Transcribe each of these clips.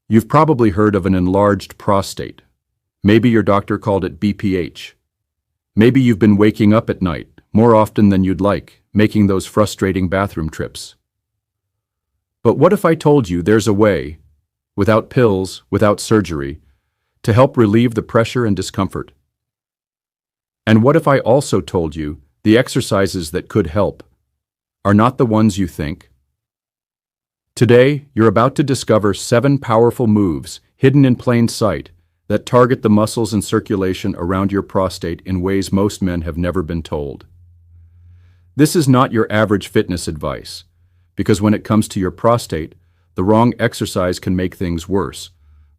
You've probably heard of an enlarged prostate. Maybe your doctor called it BPH. Maybe you've been waking up at night, more often than you'd like, making those frustrating bathroom trips. But what if I told you there's a way, without pills, without surgery, to help relieve the pressure and discomfort? And what if I also told you the exercises that could help are not the ones you think? Today, you're about to discover 7 powerful moves hidden in plain sight that target the muscles and circulation around your prostate in ways most men have never been told. This is not your average fitness advice, because when it comes to your prostate, the wrong exercise can make things worse,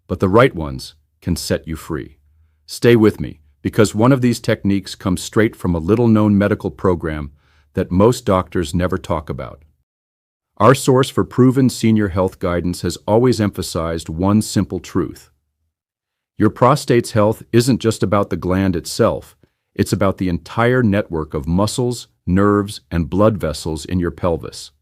but the right ones can set you free. Stay with me, because one of these techniques comes straight from a little-known medical program that most doctors never talk about. Our source for proven senior health guidance has always emphasized one simple truth. Your prostate's health isn't just about the gland itself, it's about the entire network of muscles, nerves, and blood vessels in your pelvis.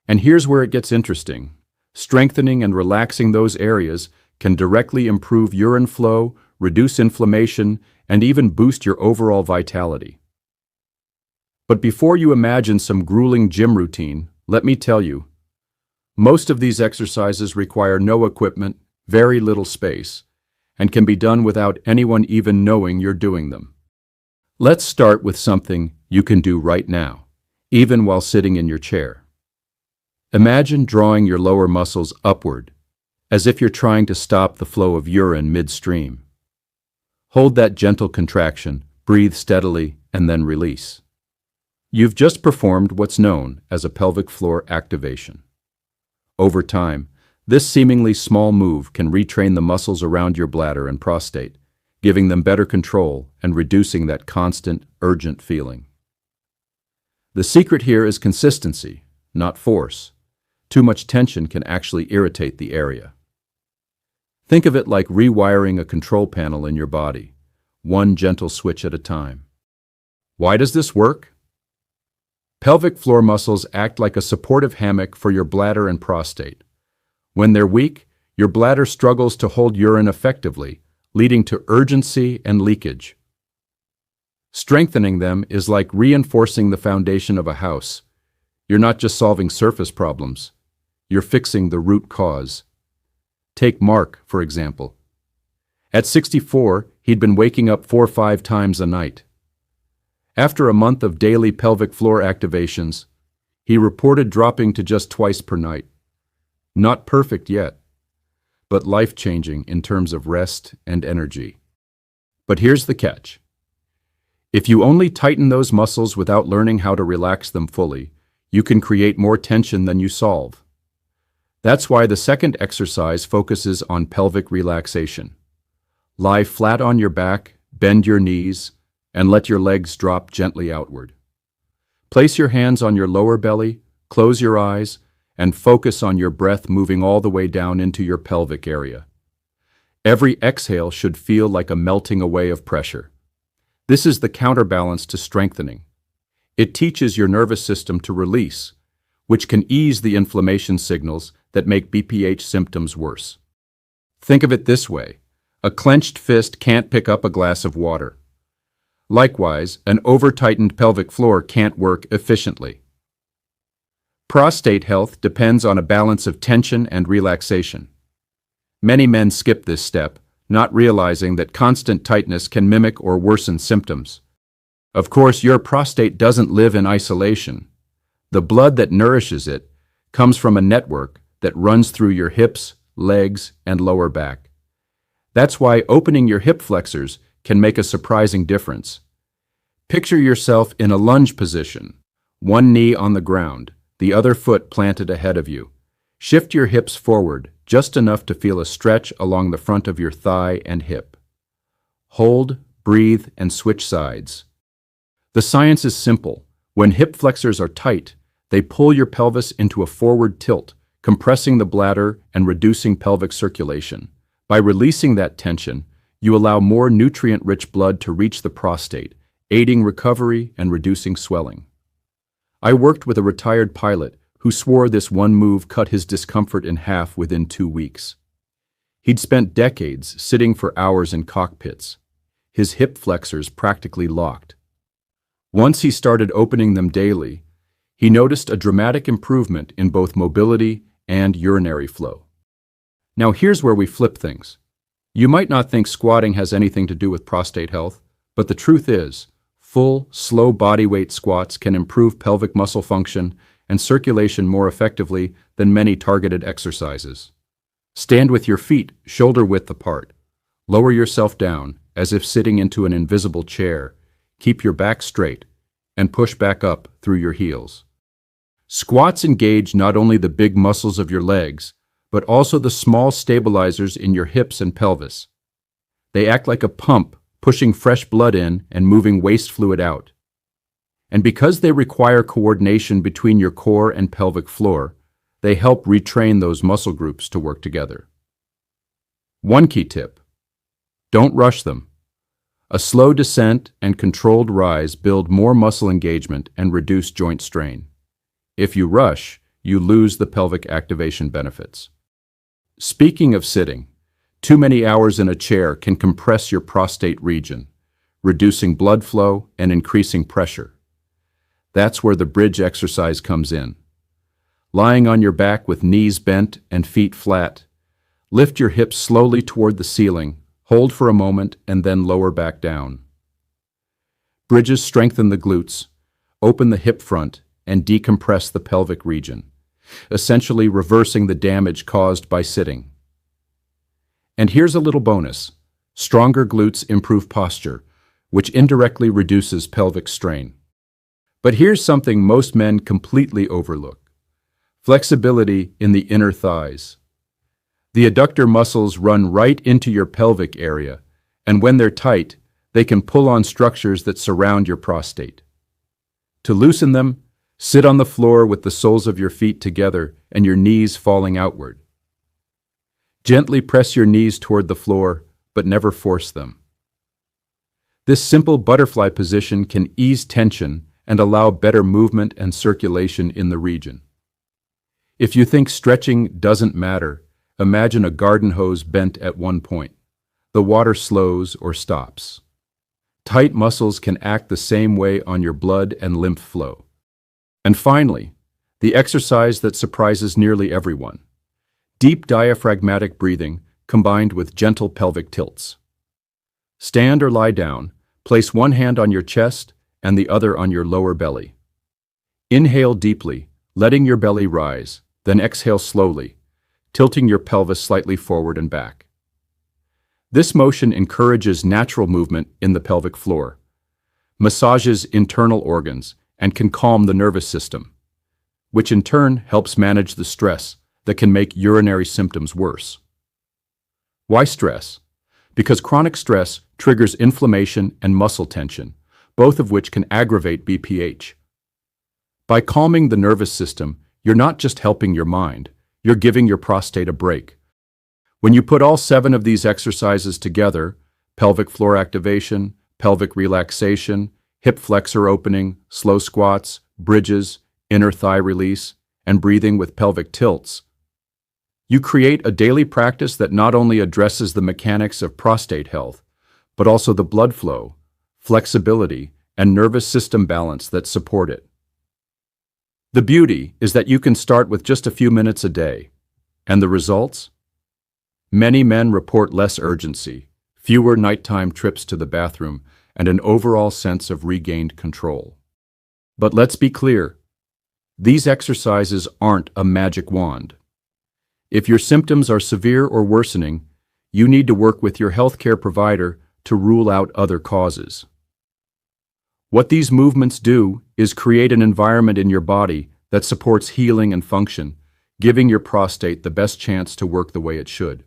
And here's where it gets interesting. Strengthening and relaxing those areas can directly improve urine flow, reduce inflammation, and even boost your overall vitality. But before you imagine some grueling gym routine, let me tell you, most of these exercises require no equipment, very little space, and can be done without anyone even knowing you're doing them. Let's start with something you can do right now, even while sitting in your chair. Imagine drawing your lower muscles upward, as if you're trying to stop the flow of urine midstream. Hold that gentle contraction, breathe steadily, and then release. You've just performed what's known as a pelvic floor activation. Over time, this seemingly small move can retrain the muscles around your bladder and prostate, giving them better control and reducing that constant, urgent feeling. The secret here is consistency, not force. Too much tension can actually irritate the area. Think of it like rewiring a control panel in your body, one gentle switch at a time. Why does this work? Pelvic floor muscles act like a supportive hammock for your bladder and prostate. When they're weak, your bladder struggles to hold urine effectively, leading to urgency and leakage. Strengthening them is like reinforcing the foundation of a house. You're not just solving surface problems, you're fixing the root cause. Take Mark, for example. At 64, he'd been waking up 4 or 5 times a night. After a month of daily pelvic floor activations, he reported dropping to just twice per night. Not perfect yet, but life-changing in terms of rest and energy. But here's the catch. If you only tighten those muscles without learning how to relax them fully, you can create more tension than you solve. That's why the second exercise focuses on pelvic relaxation. Lie flat on your back, bend your knees, and let your legs drop gently outward. Place your hands on your lower belly, close your eyes, and focus on your breath moving all the way down into your pelvic area. Every exhale should feel like a melting away of pressure. This is the counterbalance to strengthening. It teaches your nervous system to release, which can ease the inflammation signals that make BPH symptoms worse. Think of it this way. A clenched fist can't pick up a glass of water. Likewise, an over-tightened pelvic floor can't work efficiently. Prostate health depends on a balance of tension and relaxation. Many men skip this step, not realizing that constant tightness can mimic or worsen symptoms. Of course, your prostate doesn't live in isolation. The blood that nourishes it comes from a network that runs through your hips, legs, and lower back. That's why opening your hip flexors can make a surprising difference. Picture yourself in a lunge position, one knee on the ground, the other foot planted ahead of you. Shift your hips forward, just enough to feel a stretch along the front of your thigh and hip. Hold, breathe, and switch sides. The science is simple. When hip flexors are tight, they pull your pelvis into a forward tilt, compressing the bladder and reducing pelvic circulation. By releasing that tension, you allow more nutrient-rich blood to reach the prostate, aiding recovery and reducing swelling. I worked with a retired pilot who swore this one move cut his discomfort in half within 2 weeks. He'd spent decades sitting for hours in cockpits, his hip flexors practically locked. Once he started opening them daily, he noticed a dramatic improvement in both mobility and urinary flow. Now here's where we flip things. You might not think squatting has anything to do with prostate health, but the truth is, full, slow body weight squats can improve pelvic muscle function and circulation more effectively than many targeted exercises. Stand with your feet shoulder width apart. Lower yourself down as if sitting into an invisible chair. Keep your back straight and push back up through your heels. Squats engage not only the big muscles of your legs, but also the small stabilizers in your hips and pelvis. They act like a pump, pushing fresh blood in and moving waste fluid out. And because they require coordination between your core and pelvic floor, they help retrain those muscle groups to work together. One key tip: don't rush them. A slow descent and controlled rise build more muscle engagement and reduce joint strain. If you rush, you lose the pelvic activation benefits. Speaking of sitting, too many hours in a chair can compress your prostate region, reducing blood flow and increasing pressure. That's where the bridge exercise comes in. Lying on your back with knees bent and feet flat, lift your hips slowly toward the ceiling, hold for a moment, and then lower back down. Bridges strengthen the glutes, open the hip front, and decompress the pelvic region, essentially reversing the damage caused by sitting. And here's a little bonus: stronger glutes improve posture, which indirectly reduces pelvic strain. But here's something most men completely overlook: flexibility in the inner thighs. The adductor muscles run right into your pelvic area, and when they're tight, they can pull on structures that surround your prostate. To loosen them, sit on the floor with the soles of your feet together and your knees falling outward. Gently press your knees toward the floor, but never force them. This simple butterfly position can ease tension and allow better movement and circulation in the region. If you think stretching doesn't matter, imagine a garden hose bent at one point. The water slows or stops. Tight muscles can act the same way on your blood and lymph flow. And finally, the exercise that surprises nearly everyone: deep diaphragmatic breathing combined with gentle pelvic tilts. Stand or lie down, place one hand on your chest and the other on your lower belly. Inhale deeply, letting your belly rise, then exhale slowly, tilting your pelvis slightly forward and back. This motion encourages natural movement in the pelvic floor, massages internal organs, and can calm the nervous system, which in turn helps manage the stress that can make urinary symptoms worse. Why stress? Because chronic stress triggers inflammation and muscle tension, both of which can aggravate BPH. By calming the nervous system, you're not just helping your mind, you're giving your prostate a break. When you put all 7 of these exercises together: pelvic floor activation, pelvic relaxation, hip flexor opening, slow squats, bridges, inner thigh release, and breathing with pelvic tilts, you create a daily practice that not only addresses the mechanics of prostate health, but also the blood flow, flexibility, and nervous system balance that support it. The beauty is that you can start with just a few minutes a day. And the results? Many men report less urgency, fewer nighttime trips to the bathroom, and an overall sense of regained control. But let's be clear, these exercises aren't a magic wand. If your symptoms are severe or worsening, you need to work with your healthcare provider to rule out other causes. What these movements do is create an environment in your body that supports healing and function, giving your prostate the best chance to work the way it should.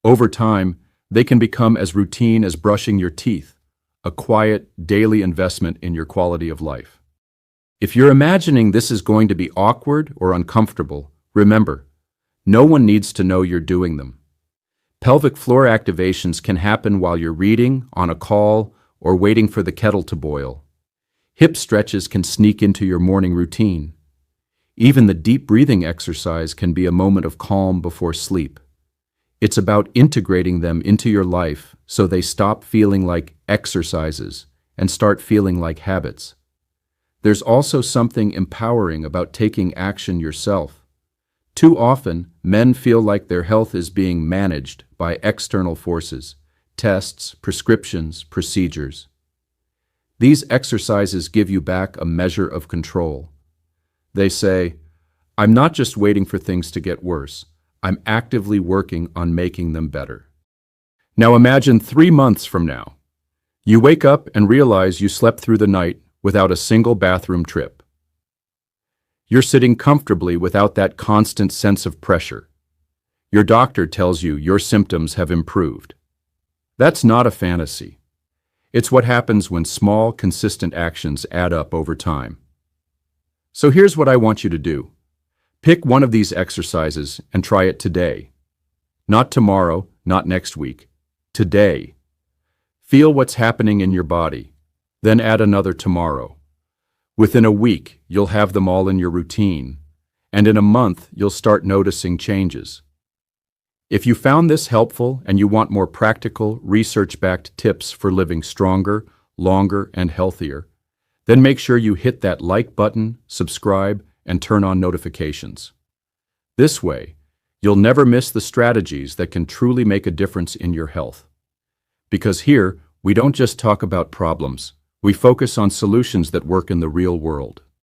Over time, they can become as routine as brushing your teeth, a quiet, daily investment in your quality of life. If you're imagining this is going to be awkward or uncomfortable, remember, no one needs to know you're doing them. Pelvic floor activations can happen while you're reading, on a call, or waiting for the kettle to boil. Hip stretches can sneak into your morning routine. Even the deep breathing exercise can be a moment of calm before sleep. It's about integrating them into your life so they stop feeling like exercises and start feeling like habits. There's also something empowering about taking action yourself. Too often, men feel like their health is being managed by external forces, tests, prescriptions, procedures. These exercises give you back a measure of control. They say, "I'm not just waiting for things to get worse. I'm actively working on making them better." Now imagine 3 months from now. You wake up and realize you slept through the night without a single bathroom trip. You're sitting comfortably without that constant sense of pressure. Your doctor tells you your symptoms have improved. That's not a fantasy. It's what happens when small, consistent actions add up over time. So here's what I want you to do. Pick one of these exercises and try it today. Not tomorrow, not next week. Today. Feel what's happening in your body. Then add another tomorrow. Within a week, you'll have them all in your routine. And in a month, you'll start noticing changes. If you found this helpful and you want more practical, research-backed tips for living stronger, longer, and healthier, then make sure you hit that like button, subscribe, and turn on notifications. This way, you'll never miss the strategies that can truly make a difference in your health. Because here, we don't just talk about problems, we focus on solutions that work in the real world.